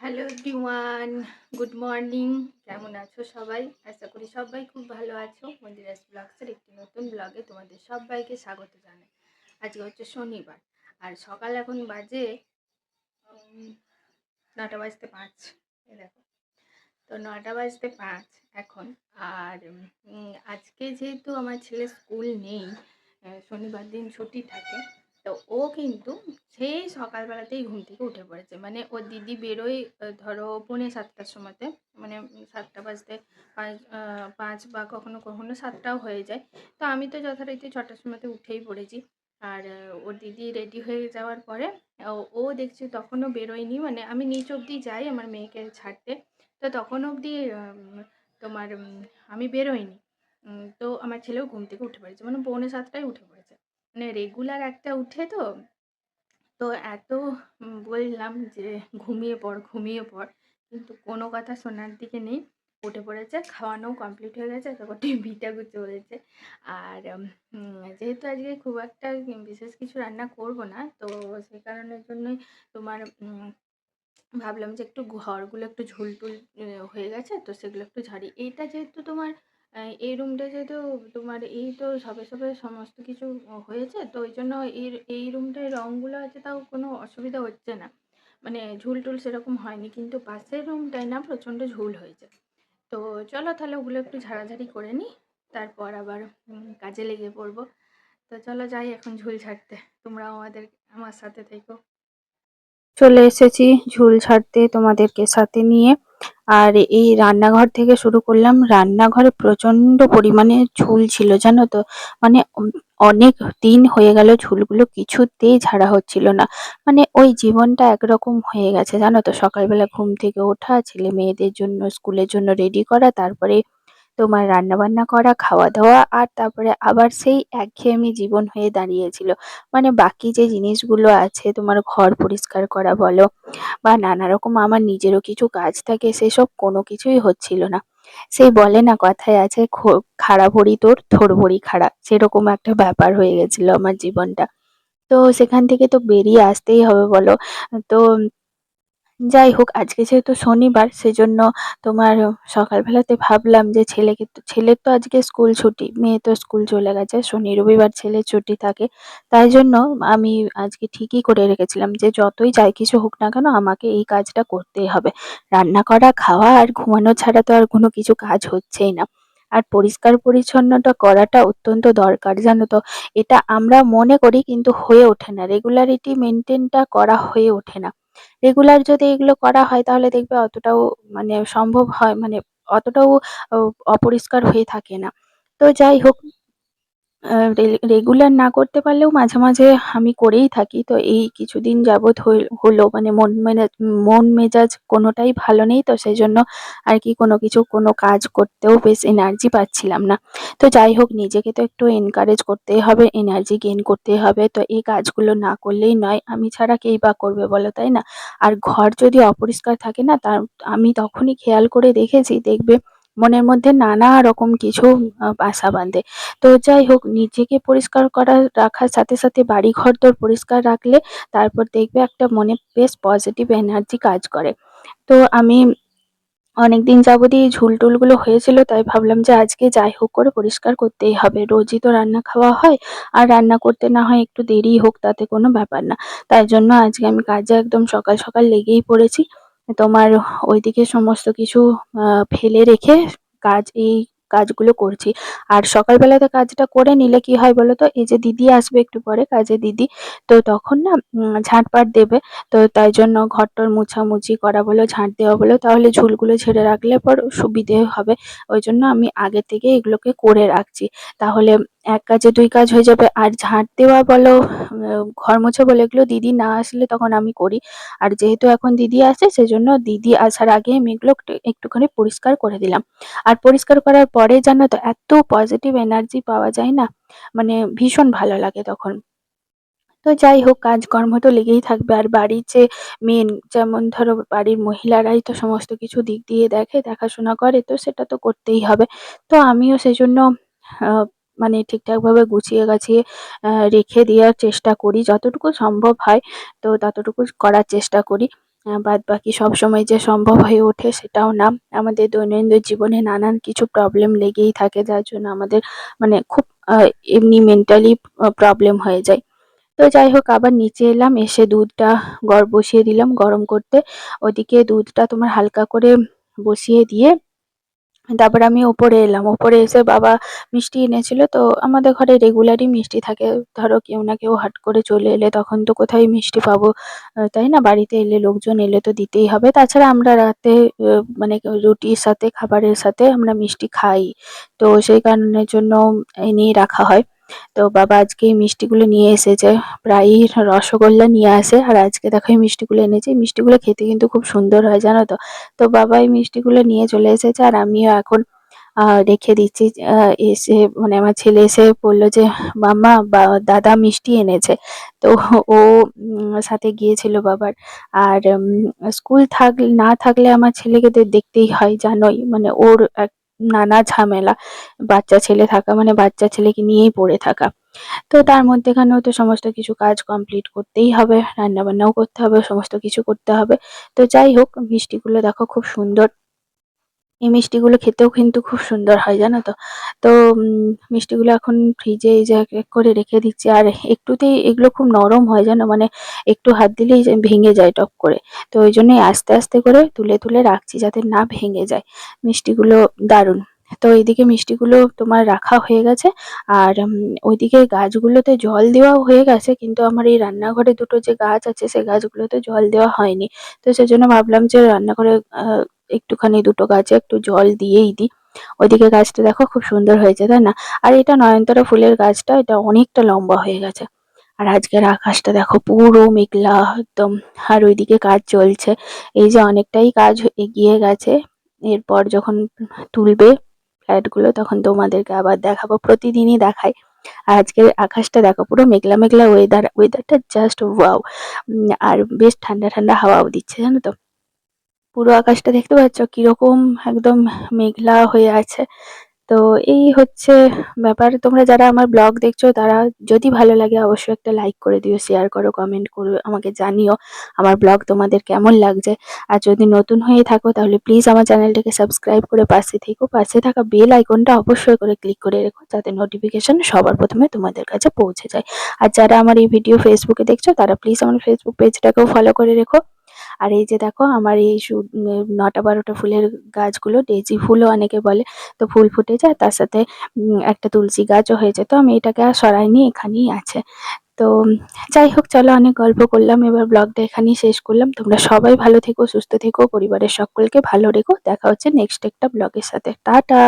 Hello everyone, good morning. কেমন আছো সবাই? আশা করি সবাই খুব ভালো আছো। মন্দিরাস ব্লগসের একটি নতুন ব্লগে তোমাদের সবাইকে স্বাগত জানাই। আজকে হচ্ছে শনিবার, আর সকাল এখন বাজে 9:05। এই দেখো, তো 9:05 এখন। আর আজকে যেহেতু আমার ছেলে স্কুল নেই, শনিবার দিন ছুটি থাকে, তো ও কিন্তু সেই সকালবেলাতেই ঘুম থেকে উঠে পড়েছে। মানে ওর দিদি বেরোয় ধরো 6:45টার সময়তে, মানে 7টা বাজতে 5 বা কখনো কখনো 7টাও হয়ে যায়। তো আমি তো যথারীতি 6টার সময়তে উঠেই পড়েছি। আর ওর দিদি রেডি হয়ে যাওয়ার পরে ও দেখছি তখনও বেরোয়নি। মানে আমি নিচ অবধি যাই আমার মেয়েকে ছাড়তে, তো তখন অবধি তোমার আমি বেরোইনি। তো আমার ছেলেও ঘুম থেকে উঠে পড়েছে, মানে 6:45টায় উঠে পড়েছে। মানে রেগুলার একটা উঠে, তো তো এত বললাম যে ঘুমিয়ে পড় ঘুমিয়ে পড়, কিন্তু কোনো কথা শোনার দিকে নেই। উঠে পড়েছে, খাওয়ানো কমপ্লিট হয়ে গেছে, তারপর টিভিটা চলেছে। আর যেহেতু আজকে খুব একটা বিশেষ কিছু রান্না করব না, তো সে কারণের জন্যই তোমার ভাবলাম যে একটু ঘরগুলো একটু ঝুলটুল হয়ে গেছে, তো সেগুলো একটু ঝাড়ি। এইটা যেহেতু তোমার এই রুমটা যেহেতু তোমার এই তো সবে সবে সমস্ত কিছু হয়েছে, তো ওই জন্য এই রুমটায় রঙগুলো আছে, তাও কোনো অসুবিধা হচ্ছে না। মানে ঝুলটুল সেরকম হয়নি, কিন্তু পাশের রুমটায় না প্রচণ্ড ঝুল হয়েছে। তো চলো তাহলে ওগুলো একটু ঝাড়াঝাড়ি করে নিই, তারপর আবার কাজে লেগে পড়বো। তো চলো যাই এখন ঝুল ঝাড়তে, তোমরাও আমার সাথে থেকো। চলে এসেছি ঝুল ছাড়তে তোমাদেরকে সাথে নিয়ে। আর এই রান্নাঘর থেকে শুরু করলাম। রান্নাঘরে প্রচন্ড পরিমাণে ঝুল ছিল, জানো তো। মানে অনেক দিন হয়ে গেল ঝুলগুলো কিছুতেই ঝাড়া হচ্ছিল না। মানে ওই জীবনটা একরকম হয়ে গেছে, জানো তো। সকালবেলা ঘুম থেকে ওঠা, ছেলে মেয়েদের জন্য স্কুলের জন্য রেডি করা, তারপরে তোমার রান্নাবান্না করা, খাওয়া-দাওয়া, আর তারপরে আবার সেই একঘেয়েমি জীবন হয়ে দাঁড়িয়েছিল। মানে বাকি যে জিনিসগুলো আছে, তোমার ঘর পরিষ্কার করা বলো বা নানা রকম আমার নিজেরও কিছু কাজ থাকে, সেসব কোনো কিছুই হচ্ছিল না। সেই বলে না, কথায় আছে, খাড়া ভরি তোর, থোড় ভরি খাড়া, সেরকম একটা ব্যাপার হয়ে গেছিল আমার জীবনটা। তো সেখান থেকে তো বেরিয়ে আসতেই হবে বলো। তো যাই হোক, আজকে যেহেতু শনিবার, সেজন্য তোমার সকালবেলাতে ভাবলাম যে ছেলের তো আজকে স্কুল ছুটি, মেয়ে তো স্কুল চলে গেছে, শনি রবিবার ছেলের ছুটি থাকে। তাই জন্য আমি আজকে ঠিকই করে রেখেছিলাম যে যতই যাই কিছু হোক না কেন আমাকে এই কাজটা করতেই হবে। রান্না করা, খাওয়া আর ঘুমানো ছাড়া তো আর কোনো কিছু কাজ হচ্ছেই না। আর পরিষ্কার পরিচ্ছন্নতা করাটা অত্যন্ত দরকার, জানো তো। এটা আমরা মনে করি কিন্তু হয়ে ওঠে না, রেগুলারিটি মেনটেনটা করা হয়ে ওঠে না। রেগুলার যদি এগুলো করা হয় তাহলে দেখবে অতটাও মানে সম্ভব হয়, মানে অতটাও অ অপরিষ্কার হয়ে থাকে না। তো যাই হোক, রেগুলার না করতে পারলেও মাঝে মাঝে আমি করেই থাকি। তো এই কিছুদিন যাবৎ হলো মানে মন মেজাজ কোনোটাই ভালো নেই, তো সেজন্য আর কি কোনো কাজ করতেও বেশ এনার্জি পাচ্ছিলাম না। তো যাই হোক, নিজেকে তো একটু এনকারেজ করতেই হবে, এনার্জি গেইন করতেই হবে। তো এই কাজগুলো না করলেই নয়, আমি ছাড়া কেই বা করবে বলো, তাই না? আর ঘর যদি অপরিষ্কার থাকে না, আমি তখনই খেয়াল করে দেখেছি, দেখবে মনের মধ্যে নানা রকম কিছু বাসা বাঁধে। তো যাই হোক, নিজেকে পরিষ্কার রাখার সাথে সাথে বাড়ি ঘরদোর পরিষ্কার রাখলে তারপর দেখবে একটা মনে বেশ পজিটিভ এনার্জি কাজ করে। তো আমি অনেকদিন যাবতই এই ঝুল-টুলগুলো হয়েছিল, তাই ভাবলাম যে আজকে যাই হোক করে পরিষ্কার করতেই হবে। রোজই তো রান্না খাওয়া হয়, আর রান্না করতে না হয় একটু দেরিই হোক, তাতে কোনো ব্যাপার না। তাই জন্য আজকে আমি কাজে একদম সকাল সকাল লেগেই পড়েছি। তোমার ওইদিকে সমস্ত কিছু ফেলে রেখে এই কাজগুলো করছি। আর সকালবেলাতে কাজটা করে নিলে কি হয় বলো তো, এই যে দিদি আসবে একটু পরে, কাজের দিদি, তো তখন না ঝাঁটপাট দেবে। তো তাই জন্য ঘর-টর মোছামুছি করা বলো, ঝাঁট দেওয়া বলো, তাহলে ঝুলগুলো ঝেড়ে রাখলে পর সুবিধে হবে। ওই জন্য আমি আগে থেকে এগুলোকে করে রাখছি। তাহলে এক কাজে দুই কাজ হয়ে যাবে। আর ঝাঁট দেওয়া বলো, ঘর মোছা বলো, এগুলো দিদি না আসলে তখন আমি করি। আর যেহেতু এখন দিদি আসে, সেজন্য দিদি আসার আগে আমি এগুলো একটুখানি পরিষ্কার করে দিলাম। আর পরিষ্কার করার পরে জানো তো এত পজিটিভ এনার্জি পাওয়া যায় না, মানে ভীষণ ভালো লাগে তখন। তো যাই হোক, কাজকর্ম তো লেগেই থাকবে। আর বাড়ির যে মেন, যেমন ধরো বাড়ির মহিলারাই তো সমস্ত কিছু দিক দিয়ে দেখাশোনা করে, তো সেটা তো করতেই হবে। তো আমিও সেজন্য মানে ঠিকঠাকভাবে গুছিয়ে গাছিয়ে রেখে দেওয়ার চেষ্টা করি যতটুকু সম্ভব হয়। তো ততটুকু করার চেষ্টা করি। বাদবাকি সবসময় যে সম্ভব হয়ে ওঠে সেটাও না। আমাদের দৈনন্দিন জীবনে নানান কিছু প্রবলেম লেগেই থাকে, যার জন্য আমাদের মানে খুব এমনি মেন্টালি প্রবলেম হয়ে যায়। তো যাই হোক, আবার নিচে এলাম, এসে দুধটা বসিয়ে দিলাম গরম করতে। ওদিকে দুধটা তোমার হালকা করে বসিয়ে দিয়ে তারপরে আমি ওপরে এলাম। ওপরে এসে বাবা মিষ্টি এনেছিল। তো আমাদের ঘরে রেগুলারই মিষ্টি থাকে। ধরো কেউ না কেউ হট করে চলে এলে তখন তো কোথায় মিষ্টি পাবো, তাই না? বাড়িতে এলে, লোকজন এলে তো দিতেই হবে। তাছাড়া আমরা রাতে মানে রুটির সাথে, খাবারের সাথে আমরা মিষ্টি খাই। তো সেই কারণের জন্য এনেই রাখা হয়। তো বাবা আজকে এই মিষ্টিগুলো নিয়ে এসেছে। প্রায়ই রসগোল্লা নিয়ে আসে, আর আজকে দেখো এই মিষ্টিগুলো এনেছে। এই মিষ্টিগুলো খেতে কিন্তু খুব সুন্দর হয়, জানো তো? তো বাবা এই মিষ্টিগুলো নিয়ে চলে এসেছে, আর আমিও এখন রেখে দিচ্ছি। এসে মানে আমার ছেলে এসে বলল যে, "মাম্মা দাদা মিষ্টি এনেছে।" তো ও সাথে গিয়েছিল বাবার। আর স্কুল না থাকলে আমার ছেলেকে দেখতেই হয়, জানোই। মানে ওর এক নানা ঝামেলা। বাচ্চা ছেলে থাকা মানে বাচ্চা ছেলেকে নিয়েই পড়ে থাকা। তো তার মধ্যেখানেও তো সমস্ত কিছু কাজ কমপ্লিট করতেই হবে। রান্নাবান্নাও করতে হবে, সমস্ত কিছু করতে হবে। তো যাই হোক, মিষ্টিগুলো দেখো খুব সুন্দর। এই মিষ্টিগুলো খেতেও কিন্তু খুব সুন্দর হয়, জানো তো? তো মিষ্টিগুলো এখন ফ্রিজে এই যে এক এক করে রেখে দিচ্ছি। আর একটুতেই এগুলো খুব নরম হয়, জানো? মানে একটু হাত দিলেই যে ভেঙে যায় টপ করে। তো ওই জন্যই আস্তে আস্তে করে তুলে তুলে রাখছি যাতে না ভেঙে যায়। মিষ্টিগুলো দারুণ। তো এইদিকে মিষ্টিগুলো তোমার রাখা হয়ে গেছে। আর ওইদিকে গাছগুলোতে জল দেওয়াও হয়ে গেছে, কিন্তু আমার এই রান্নাঘরে দুটো যে গাছ আছে সেই গাছগুলোতে জল দেওয়া হয়নি। তো সেজন্য ভাবলাম যে রান্নাঘরে একটুখানি দুটো গাছে একটু জল দিয়েই দিই। ওইদিকে গাছটা দেখো খুব সুন্দর হয়েছে, তাই না? আর এটা নয়নতারা ফুলের গাছটা, এটা অনেকটা লম্বা হয়ে গেছে। আর আজকের আকাশটা দেখো পুরো মেঘলা একদম। আর ওইদিকে কাজ চলছে। এই যে অনেকটাই কাজ এগিয়ে গেছে। এরপর যখন তুলবে ফ্ল্যাটগুলো তখন তোমাদেরকে আবার দেখাবো, প্রতিদিনই দেখাই। আর আজকের আকাশটা দেখো পুরো মেঘলা মেঘলা ওয়েদার, ওয়েদারটা জাস্ট ওয়াও। আর বেশ ঠান্ডা ঠান্ডা হাওয়াও দিচ্ছে, জানো তো? পুরো আকাশটা দেখতে পাচ্ছ কিরকম একদম মেঘলা হয়ে আছে। তো এই হচ্ছে ব্যাপার। তোমরা যারা আমার ব্লগ দেখছো তারা যদি ভালো লাগে অবশ্যই একটা লাইক করে দিও, শেয়ার করো, কমেন্ট করো, আমাকে জানিও আমার ব্লগ তোমাদের কেমন লাগছে। আর যদি নতুন হয়ে থাকো তাহলে প্লিজ আমার চ্যানেলটাকে সাবস্ক্রাইব করে পাশে থেকো। পাশে থাকা বেল আইকনটা অবশ্যই করে ক্লিক করে রেখো, যাতে নোটিফিকেশন সবার প্রথমে তোমাদের কাছে পৌঁছে যায়। আর যারা আমার এই ভিডিও ফেসবুকে দেখছো তারা প্লিজ আমার ফেসবুক পেজটাকেও ফলো করে রেখো। আর এই যে দেখো আমার এই ৯টা ১২টা ফুলের গাছগুলো ডেইজি ফুলও অনেকে বলে। তো ফুল ফুটেছে, আর তার সাথে একটা তুলসী গাছও হয়েছে। তো আমি এটাকে আর সরাইনি, এখানেই আছে। তো যাই হোক, চলো অনেক গল্প করলাম, এবার ব্লগটা এখানেই শেষ করলাম। তোমরা সবাই ভালো থেকো, সুস্থ থেকো, পরিবারের সকলকে ভালো রেখো। দেখা হচ্ছে নেক্সট একটা ব্লগের সাথে। টাটা।